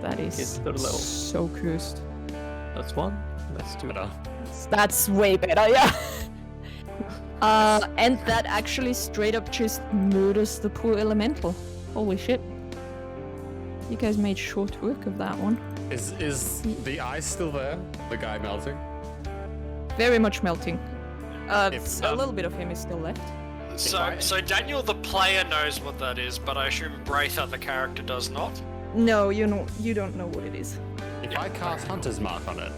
That is It's the low. so cursed. That's one. That's two. That's way better, yeah. And that actually straight up just murders the poor elemental. Holy shit. You guys made short work of that one. Is the ice still there? The guy melting? Very much melting. A um, little bit of him is still left. So Daniel the player knows what that is, but I assume Braitha the character does not. No, you don't know what it is. If I cast Hunter's Mark on it,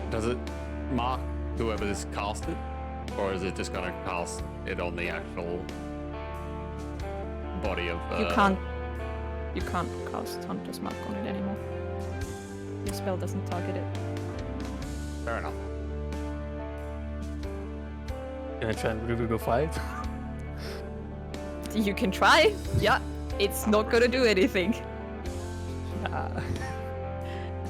does it mark whoever this cast it? Or is it just gonna cast it on the actual body of the... You can't cast Hunter's Mark on it anymore. Your spell doesn't target it. Fair enough. Can I try and really go fight? You can try. Yeah, it's not gonna do anything.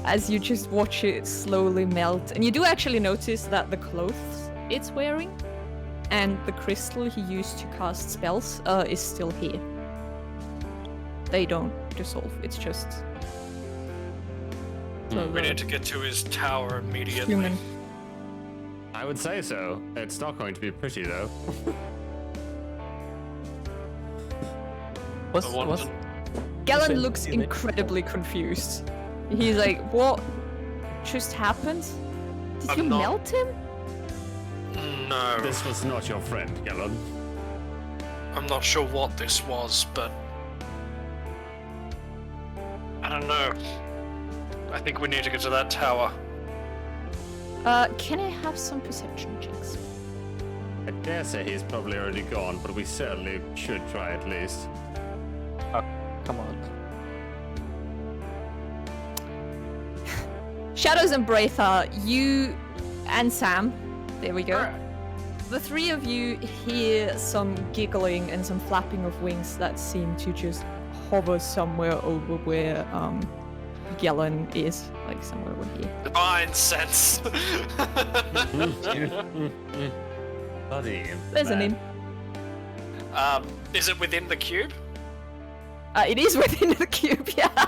As you just watch it slowly melt, and you do actually notice that the clothes it's wearing and the crystal he used to cast spells is still here. They don't dissolve. It's just. We need to get to his tower immediately. Human. I would say so. It's not going to be pretty though. What's Galen Same looks unit. incredibly confused. He's like, what just happened? Did I'm you not- melt him? No, This was not your friend, Galen. I'm not sure what this was, but I don't know. I think we need to get to that tower. Can I have some perception checks? I dare say he's probably already gone, but we certainly should try at least. Come on. Shadows and Braitha, you and Sam, there we go. The three of you hear some giggling and some flapping of wings that seem to just hover somewhere over where Galen is, like somewhere over here. Divine sense. Bloody There's an man. inn. Is it within the cube? It is within the cube, yeah.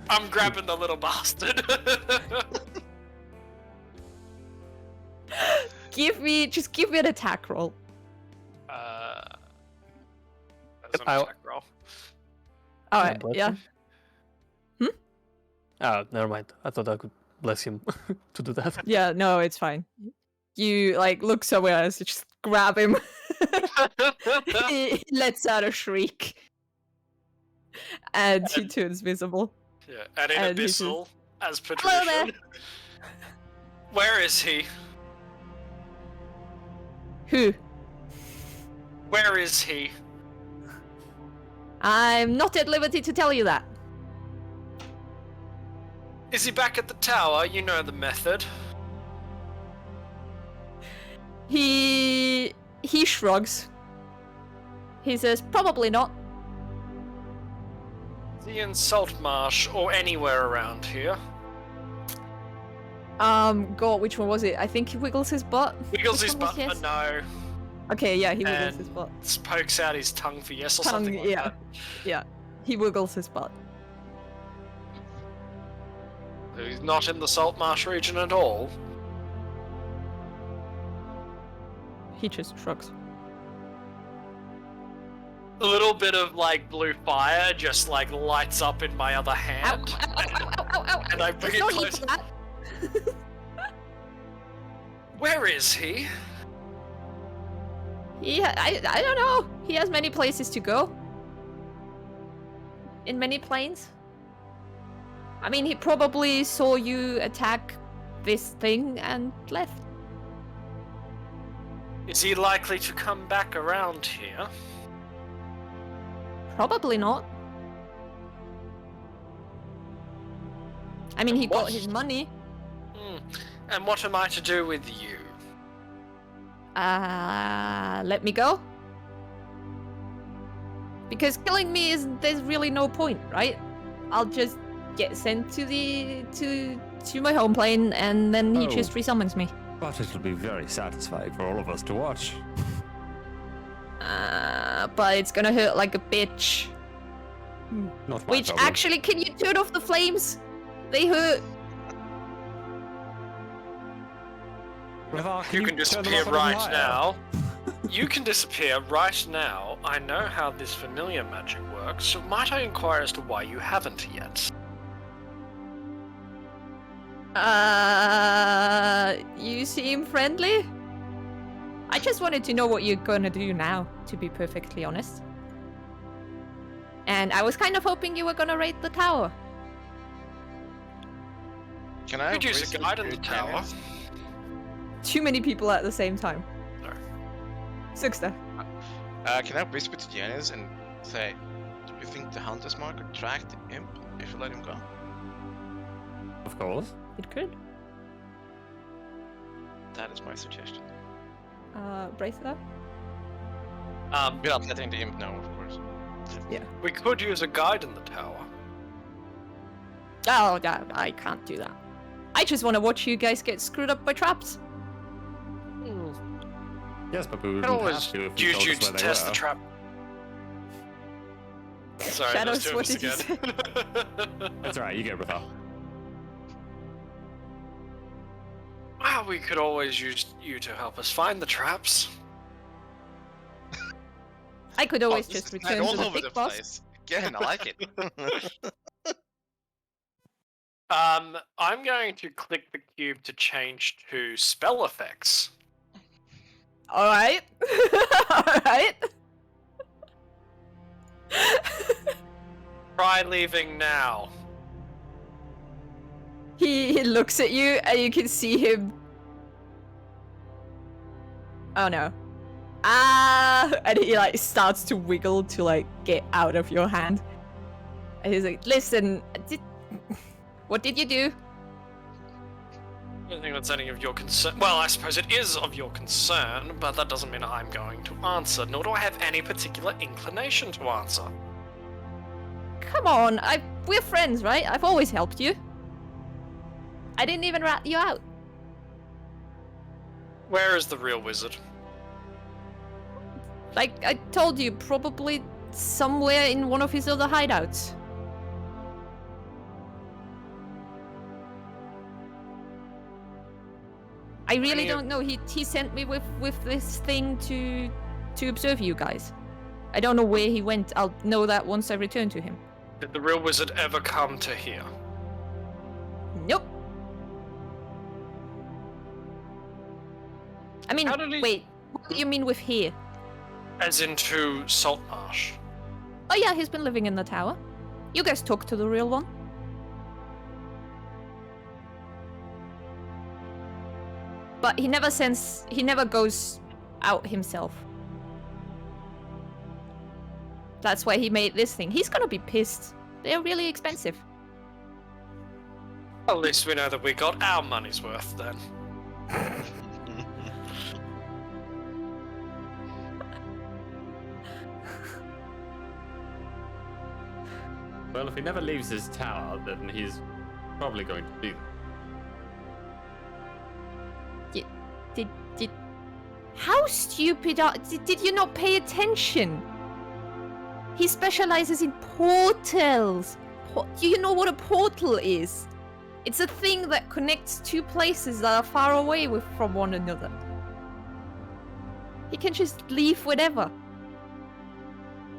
I'm grabbing the little bastard. Give me an attack roll. That's an I'll- attack roll. Alright, Bless yeah. him? Oh, never mind. I thought I could bless him to do that. Yeah, no, it's fine. You like look somewhere else, you just grab him. He lets out a shriek. And he turns visible. Yeah, and in And he says, abyssal, as per "Hello there." tradition. Where is he? Who? Where is he? I'm not at liberty to tell you that. Is he back at the tower? You know the method. He shrugs. He says, probably not. Is he in Saltmarsh or anywhere around here? God, which one was it? I think he wiggles his butt. Wiggles Which his one was butt for yes? no. Okay, yeah, he wiggles And his butt. pokes out his tongue for yes or Tongue, something like yeah. that. Yeah, he wiggles his butt. He's not in the Saltmarsh region at all. He just shrugs. A little bit of like blue fire just like lights up in my other hand. And I bring it No need close. for that. Where is he? I don't know. He has many places to go. In many planes. I mean, he probably saw you attack this thing and left. Is he likely to come back around here? Probably not. I mean, he got What? his money. Hmm. And what am I to do with you? Let me go. Because killing me is there's really no point, right? I'll just get sent to my home plane, and then he Oh. just resummons me. But it'll be very satisfying for all of us to watch. But it's gonna hurt like a bitch. Not my Which problem. actually, can you turn off the flames? They hurt. Rithar, You you can turn them disappear off a little right higher? now. You can disappear right now. I know how this familiar magic works, so might I inquire as to why you haven't yet? You seem friendly? I just wanted to know what you're gonna do now, to be perfectly honest. And I was kind of hoping you were gonna raid the tower. Can I Could use raise a guide in the good tower. cannons? Too many people at the same time. Sorry. Sixta. Can I whisper to Janice and say, do you think the hunter's mark could track the imp if you let him go? Of course. It could. That is my suggestion. Brace though? Without letting the imp know, of course. We could use a guide in the tower. Oh, yeah, I can't do that. I just want to watch you guys get screwed up by traps. Yes, but we I wouldn't could always have to if you use told you us to where they test were. the trap. Sorry, Shadows, those two what of did you us say? again. That's alright, you go, Rithar. Well, we could always use you to help us find the traps. I could always this just is return all to the over big the boss. place. Again, I like it. I'm going to click the cube to change to spell effects. Alright. Alright. Try leaving now. He looks at you and you can see him. Oh no. And he like starts to wiggle to like get out of your hand. And he's like, listen, what did you do? I don't think that's any of your concern. Well, I suppose it is of your concern, but that doesn't mean I'm going to answer, nor do I have any particular inclination to answer. Come on, we're friends, right? I've always helped you. I didn't even rat you out. Where is the real wizard? Like I told you, probably somewhere in one of his other hideouts. I really don't know. He sent me with this thing to observe you guys. I don't know where he went. I'll know that once I return to him. Did the real wizard ever come to here? Nope. I mean, How did he- wait. What do you mean with here? As into Saltmarsh. Oh yeah, he's been living in the tower. You guys talk to the real one. But he never goes out himself. That's why he made this thing. He's gonna be pissed. They're really expensive. At least we know that we got our money's worth then. Well, if he never leaves his tower, then he's probably going to be there. Did how stupid did you not pay attention? He specializes in portals. Do you know what a portal is? It's a thing that connects two places that are far away from one another. He can just leave whenever.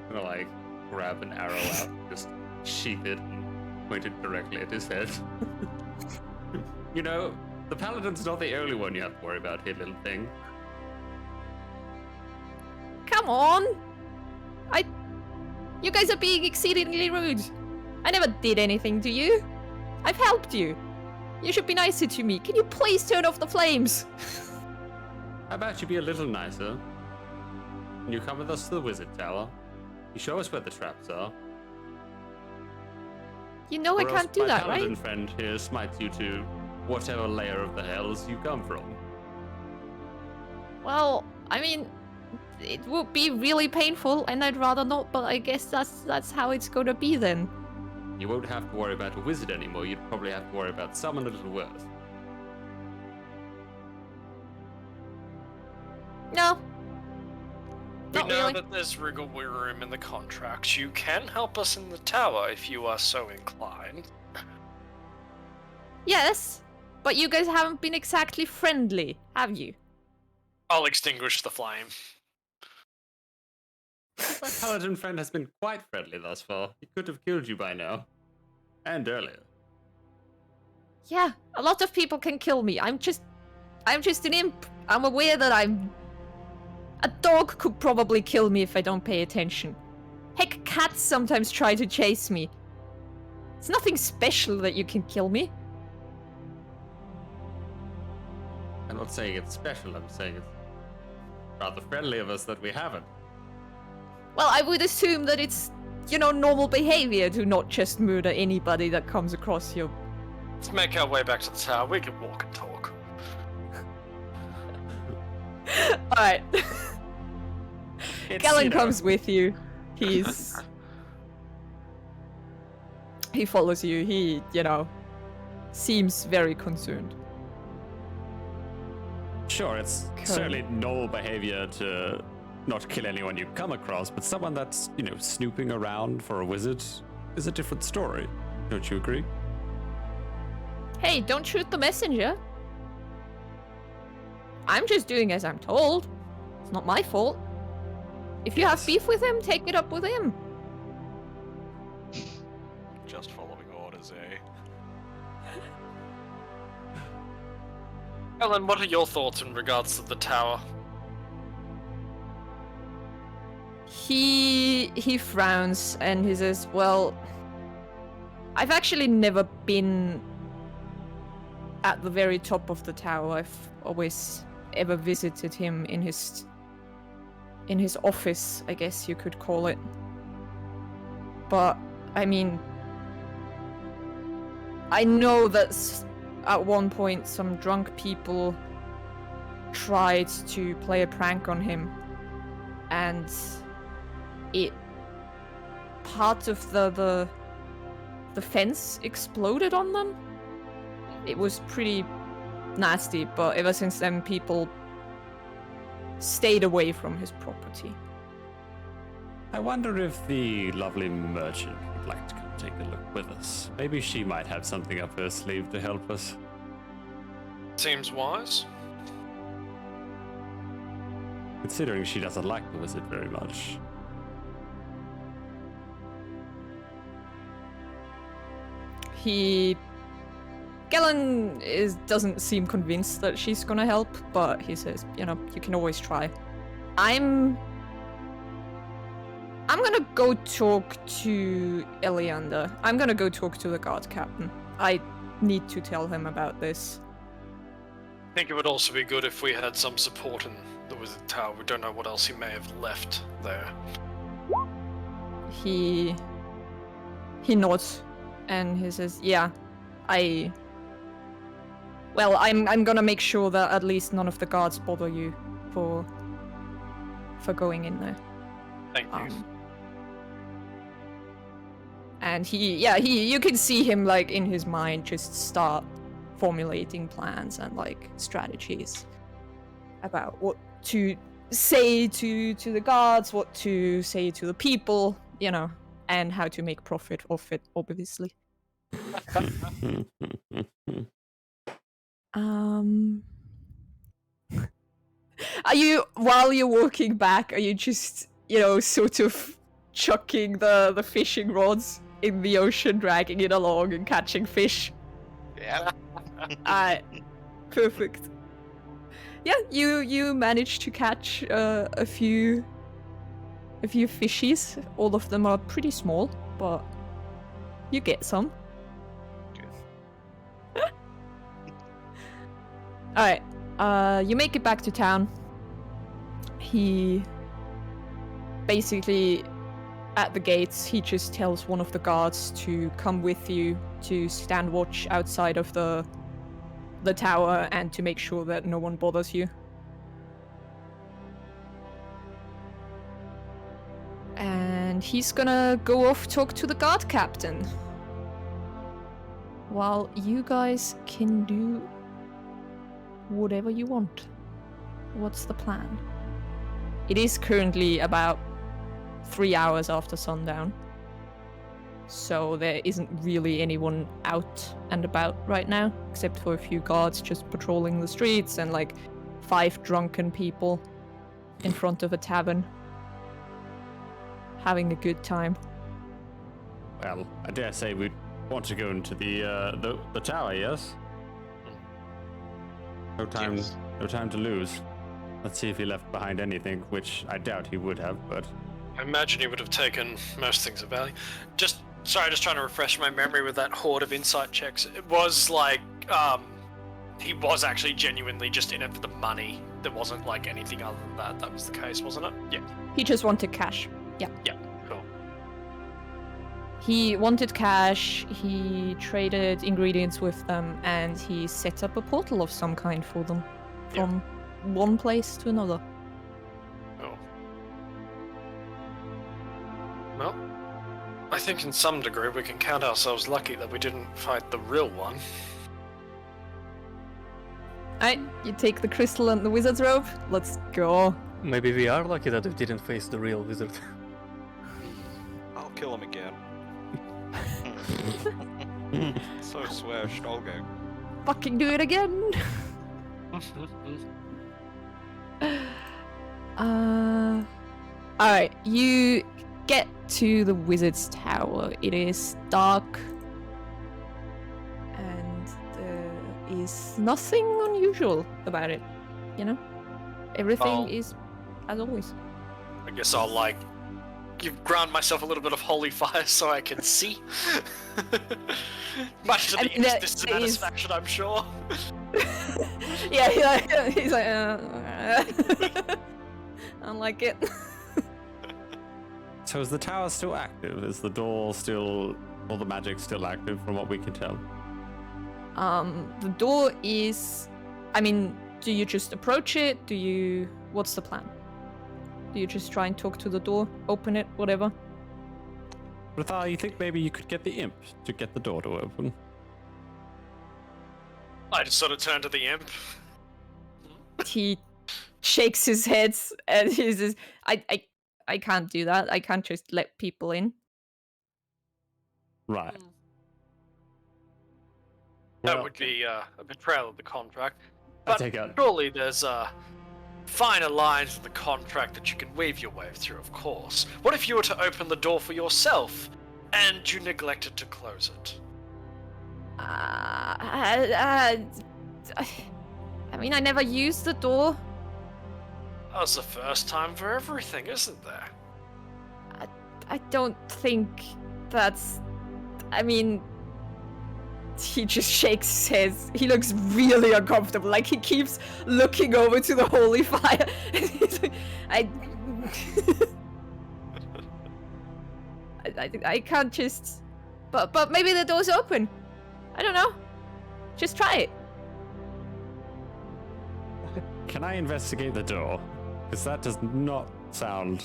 I'm gonna like grab an arrow out, just sheath it and point it directly at his head. You know, the paladin's not the only one you have to worry about here, little thing. Come on! You guys are being exceedingly rude. I never did anything to you. I've helped you. You should be nicer to me. Can you please turn off the flames? How about you be a little nicer? And you come with us to the wizard tower. You show us where the traps are. You know I or else can't do my that, paladin right? friend here smites you to whatever layer of the hells you come from. Well, I mean, it would be really painful, and I'd rather not. But I guess that's how it's gonna be then. You won't have to worry about a wizard anymore. You'd probably have to worry about someone a little worse. No. We Not know anyway. know that there's wriggle room in the contracts. You can help us in the tower if you are so inclined. Yes, but you guys haven't been exactly friendly, have you? I'll extinguish the flame. My paladin friend has been quite friendly thus far. He could have killed you by now. And earlier. Yeah, a lot of people can kill me. I'm just an imp. I'm aware that a dog could probably kill me if I don't pay attention. Heck, cats sometimes try to chase me. It's nothing special that you can kill me. I'm not saying it's special, I'm saying it's rather friendly of us that we haven't. Well, I would assume that it's, normal behavior to not just murder anybody that comes across your... Let's make our way back to the tower. We can walk and talk. Alright. It's, Galen comes with you. He's... he follows you. He, seems very concerned. Sure, it's Cool. certainly normal behavior to not kill anyone you come across, but someone that's, snooping around for a wizard is a different story. Don't you agree? Hey, don't shoot the messenger. I'm just doing as I'm told. It's not my fault. If you have beef with him, take it up with him. Just following orders, eh? Ellen, what are your thoughts in regards to the tower? He frowns and he says, well, I've actually never been at the very top of the tower. I've always ever visited him in his office, I guess you could call it. But I mean, I know that at one point some drunk people tried to play a prank on him, and part of the fence exploded on them. It was pretty nasty, but ever since then people stayed away from his property. I wonder if the lovely merchant would like to come take a look with us. Maybe she might have something up her sleeve to help us. Seems wise. Considering she doesn't like the wizard very much. Galen doesn't seem convinced that she's gonna help, but he says, you can always try. I'm gonna go talk to Eliander. I'm gonna go talk to the guard captain. I need to tell him about this. I think it would also be good if we had some support in the wizard tower. We don't know what else he may have left there. He nods and he says, yeah, I'm gonna make sure that at least none of the guards bother you for going in there. Thank you. And you can see him like in his mind just start formulating plans and like strategies about what to say to the guards, what to say to the people, and how to make profit of it, obviously. Are you, while you're walking back, are you just, sort of chucking the fishing rods in the ocean, dragging it along and catching fish? Yeah. Perfect. Yeah, you managed to catch a few fishies. All of them are pretty small, but you get some. Alright, you make it back to town. He basically, at the gates, he just tells one of the guards to come with you to stand watch outside of the tower and to make sure that no one bothers you. And he's gonna go off talk to the guard captain. While you guys can do whatever you want. What's the plan? It is currently about 3 hours after sundown. So there isn't really anyone out and about right now, except for a few guards just patrolling the streets and like 5 drunken people in front of a tavern having a good time. Well, I dare say we'd want to go into the tower, yes? No time, Yes. no time to lose. Let's see if he left behind anything, which I doubt he would have, but... I imagine he would have taken most things of value. Just trying to refresh my memory with that horde of insight checks. It was like, he was actually genuinely just in it for the money. There wasn't like anything other than that. That was the case, wasn't it? Yeah. He just wanted cash. Yeah. Yeah. Cool. He wanted cash, he traded ingredients with them, and he set up a portal of some kind for them from one place to another. Oh. Well, I think in some degree we can count ourselves lucky that we didn't fight the real one. Alright, you take the crystal and the wizard's robe. Let's go. Maybe we are lucky that we didn't face the real wizard. I'll kill him again. So swished, I'll go. Fucking do it again. Alright, you get to the wizard's tower. It is dark. And there is nothing unusual about it. You know? Everything is as always. I guess I'll like grant myself a little bit of holy fire so I can see. Much to the dissatisfaction, I'm sure. Yeah, he's like, I don't like it. So is the tower still active? Is the door still... all the magic still active from what we can tell? The door is... I mean, do you just approach it? What's the plan? Do you just try and talk to the door, open it, whatever? Rathar, you think maybe you could get the imp to get the door to open? I just sort of turn to the imp. He shakes his head and he says, I can't do that. I can't just let people in. Right. That Well, would be a betrayal of the contract. I But take out... surely there's finer lines in the contract that you can weave your way through, of course. What if you were to open the door for yourself and you neglected to close it? I mean, I never used the door. That was the first time for everything, isn't there? I don't think that's... I mean... He just shakes his head. He looks really uncomfortable. Like, he keeps looking over to the holy fire. He's like, I can't just... But maybe the door's open. I don't know. Just try it. Can I investigate the door? Because that does not sound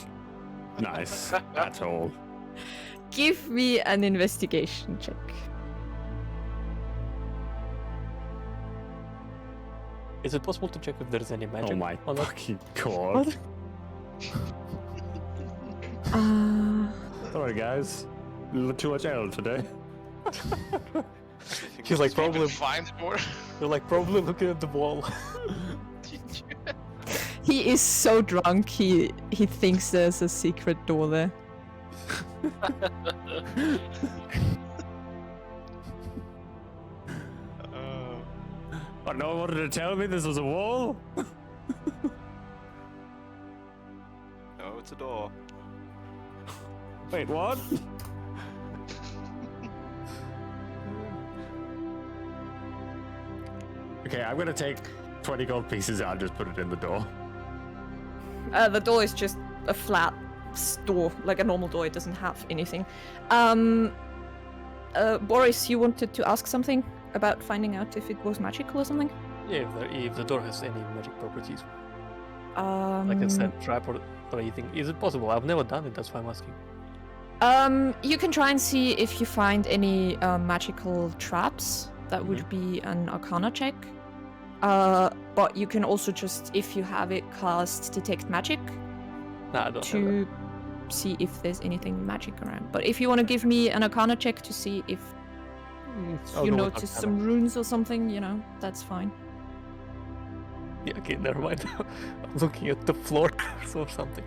nice at all. Give me an investigation check. Is it possible to check if there's any magic? Oh my on it? fucking god. Sorry guys. A little too much ale today. He's like probably, Find the door. you're like probably looking at the wall. He is so drunk, he thinks there's a secret door there. Oh, no one wanted to tell me this was a wall? No, it's a door. Wait, what? Okay, I'm gonna take 20 gold pieces out and just put it in the door. The door is just a flat door, like a normal door. It doesn't have anything. Boris, you wanted to ask something about finding out if it was magical or something? Yeah, if the door has any magic properties, like a set trap or anything. Is it possible? I've never done it, that's why I'm asking. You can try and see if you find any magical traps. That would be an Arcana check. But you can also just, if you have it, cast Detect Magic Nah, I don't have to see if there's anything magic around. But if you want to give me an Arcana check to see if that. I'll you go with notice Arcana. some runes or something, that's fine. Yeah, okay, never mind. I'm looking at the floor or something.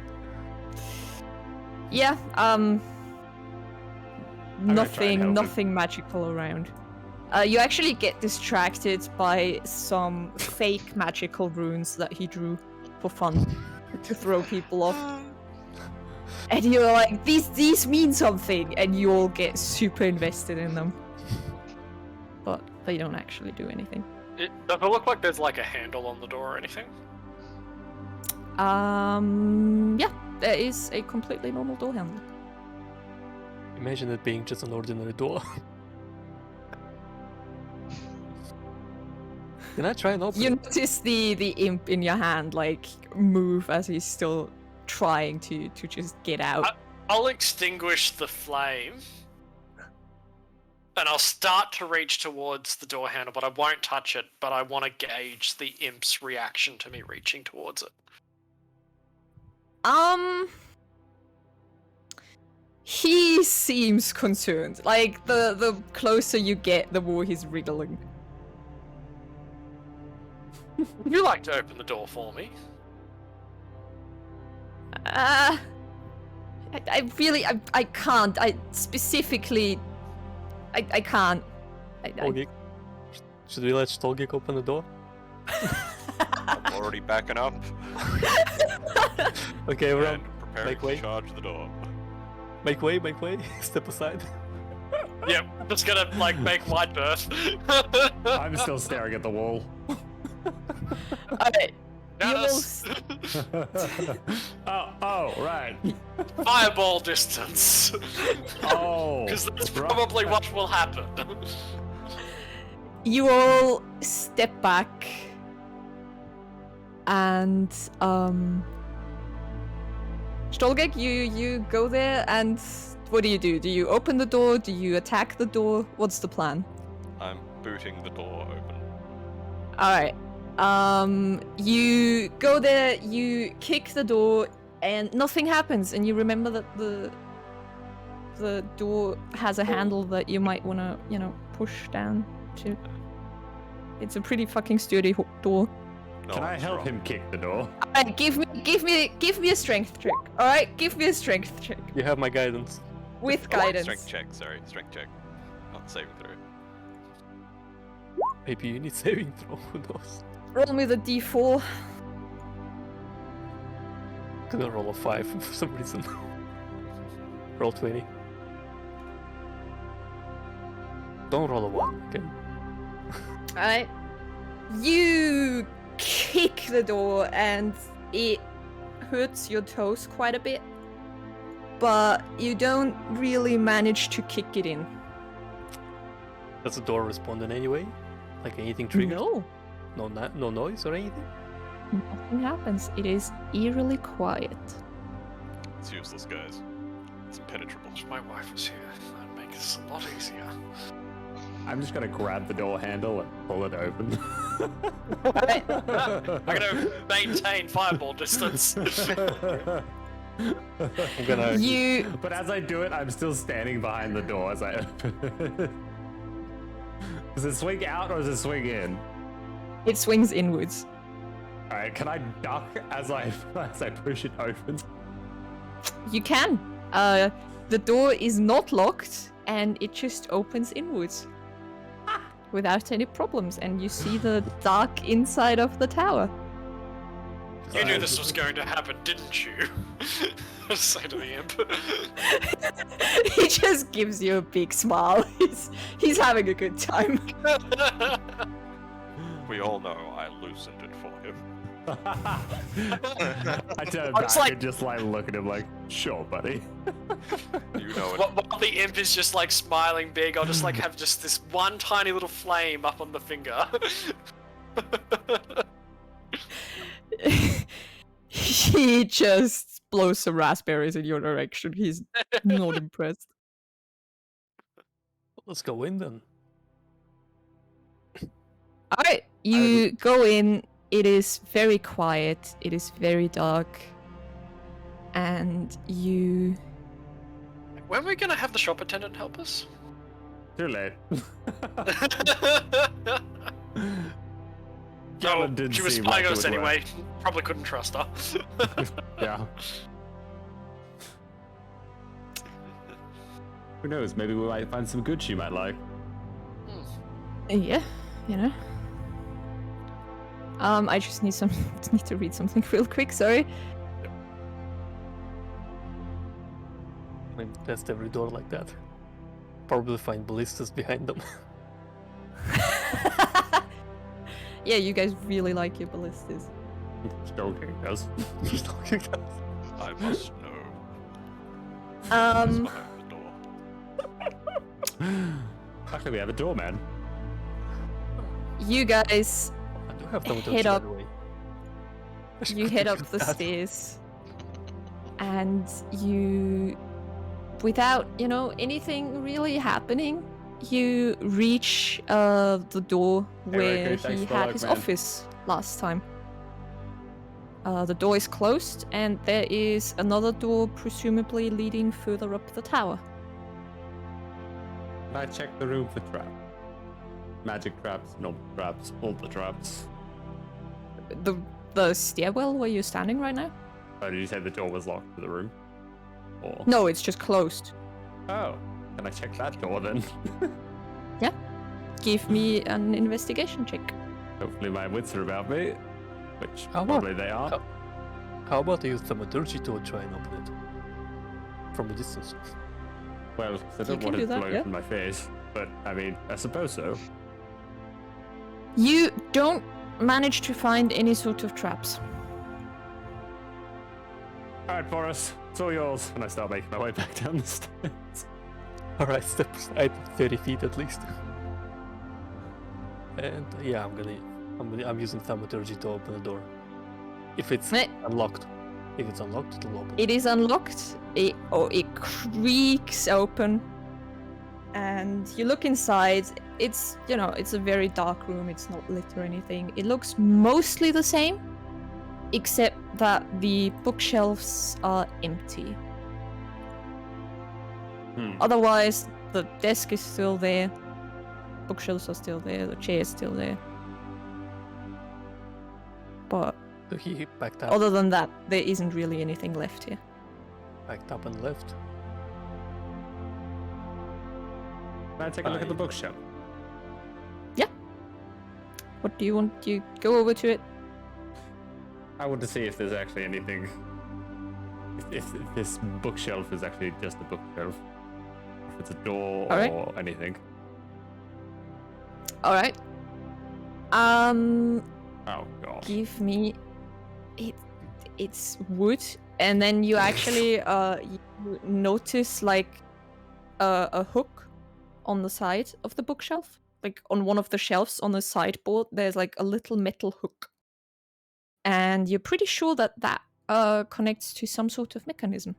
Yeah, gonna try and help him. nothing magical around. You actually get distracted by some fake magical runes that he drew for fun to throw people off. And you're like, these mean something, and you all get super invested in them. But they don't actually do anything. Does it look like there's like a handle on the door or anything? Yeah, there is a completely normal door handle. Imagine it being just an ordinary door. Can I try and open You it? notice the imp in your hand like move as he's still trying to just get out. I'll extinguish the flame. And I'll start to reach towards the door handle, but I won't touch it, but I want to gauge the imp's reaction to me reaching towards it. He seems concerned. Like, the closer you get, the more he's wriggling. Would you like to open the door for me? I really, I can't. I specifically, I can't. Stolgik? Should we let Stolgik open the door? I'm already backing up Okay, we're and preparing Make to way. charge the door. Make way, step aside. Yep, just gonna like make wide berth. I'm still staring at the wall. Alright. Notice. Oh, right. Fireball distance. Oh, Because that's right. probably what will happen. You all step back and Stolgek, you go there and what do? Do you open the door? Do you attack the door? What's the plan? I'm booting the door open. Alright. You go there, you kick the door, and nothing happens, and you remember that the door has a handle that you might wanna, push down to. It's a pretty fucking sturdy door. No, Can I I'm help strong. him kick the door? Alright, give me a strength check. Alright, give me a strength check. You have my guidance. With Oh, guidance. Strength check, sorry. Strength check. Not saving throw. Maybe you need saving throw, who knows? Roll me the d4. Gonna roll a 5 for some reason. Roll 20. Don't roll a 1, okay? Alright. You kick the door and it hurts your toes quite a bit. But you don't really manage to kick it in. Does the door respond in any way? Like anything triggers? No. No noise or anything? Nothing happens. It is eerily quiet. It's useless, guys. It's impenetrable. If my wife was here, that'd make this a lot easier. I'm just gonna grab the door handle and pull it open. I'm gonna maintain fireball distance. I'm gonna... You But as I do it, I'm still standing behind the door as I open it. Does it swing out or does it swing in? it swings inwards. Alright, can I duck as I push it open? You can. The door is not locked and it just opens inwards. Without any problems, and you see the dark inside of the tower. You knew this was going to happen, didn't you? Say to the imp. He just gives you a big smile. He's having a good time. We all know I loosened it for him. I turn I back was like- and just look at him sure, buddy. You know it. While the imp is just smiling big, I'll just have just this one tiny little flame up on the finger. He just blows some raspberries in your direction. He's not impressed. Let's go in then. Alright, you go in. It is very quiet. It is very dark. and you... When are we gonna have the shop attendant help us? Too late. No, didn't she was seem spying like on it us would anyway. Probably couldn't trust her. Yeah. Who knows? Maybe we might find some good she might like. Yeah, you know. I just need need to read something real quick, sorry. I mean, test every door like that. Probably find ballistas behind them. Yeah, you guys really like your ballistas. Stalking us. I must know. Um, Behind the door. Luckily, we have a doorman. you guys I do have thaumaturgy, Head by up. the way. you head up the stairs, and you, without anything really happening, you reach the door where Rico, thanks he for had luck, his man. office last time. The door is closed, and there is another door, presumably leading further up the tower. I checked the room for traps. Magic traps, normal traps, all the traps. The stairwell where you're standing right now? Oh, did you say the door was locked to the room? Or... No, it's just closed. Oh, can I check that door then? Give me an investigation check. Hopefully my wits are about me, which How about- probably they are. How about I use thaumaturgy to try and open it? From a distance. Well, 'cause I don't can want do it that, blown yeah. in my face, but I mean, I suppose so. You don't manage to find any sort of traps. Alright, Boris, it's all yours. And I start making my way back down the stairs. Alright, step aside 30 feet at least. And yeah, I'm using thaumaturgy to open the door. If it's Eh. unlocked. If it's unlocked, it'll open. It is unlocked. It creaks open, and you look inside. It's it's a very dark room. It's not lit or anything. It looks mostly the same, except that the bookshelves are empty. Otherwise, the desk is still there. Bookshelves are still there. The chair is still there. But So he backed up, other than that, there isn't really anything left here. backed up and left. Can I take a look at the I- bookshelf? What do you want? Do you go over to it? I want to see if there's actually anything. If this bookshelf is actually just a bookshelf. If it's a door Alright. or anything. All right. Oh god. Give me it's wood, and then you actually you notice like a hook on the side of the bookshelf, like on one of the shelves on the sideboard. There's like a little metal hook, and you're pretty sure that connects to some sort of mechanism.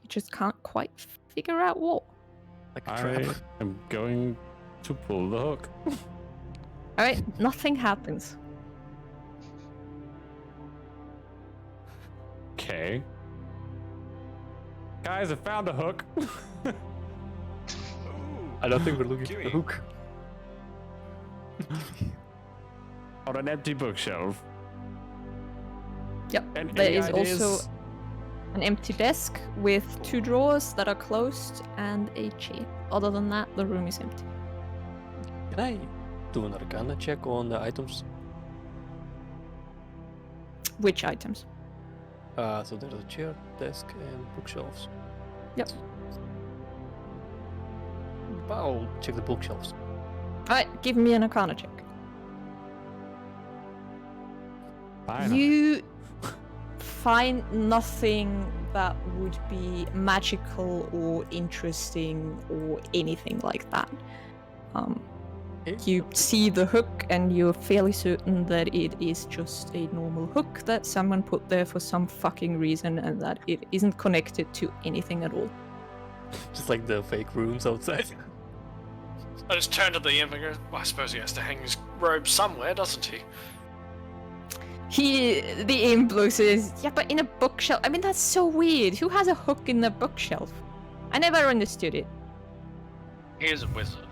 You just can't quite figure out what. Like a I trap. am going to pull the hook. All right, nothing happens. Okay. Guys, I found a hook. I don't think we're looking for the Gimme. hook. On an empty bookshelf. Yep. And There any is ideas? also an empty desk with 2 drawers that are closed and a chair. Other than that, the room is empty. Can I do an arcana check on the items? Which items? So there's a chair, desk, and bookshelves. Yep. I'll check the bookshelves. Alright, give me an arcana check. Fine. You find nothing that would be magical or interesting or anything like that. You see the hook and you're fairly certain that it is just a normal hook that someone put there for some fucking reason and that it isn't connected to anything at all. Just like the fake rooms outside. I just turn to the imp and go, well, I suppose he has to hang his robe somewhere, doesn't he? The imp says, yeah, but in a bookshelf. I mean, that's so weird. Who has a hook in the bookshelf? I never understood it. He is a wizard.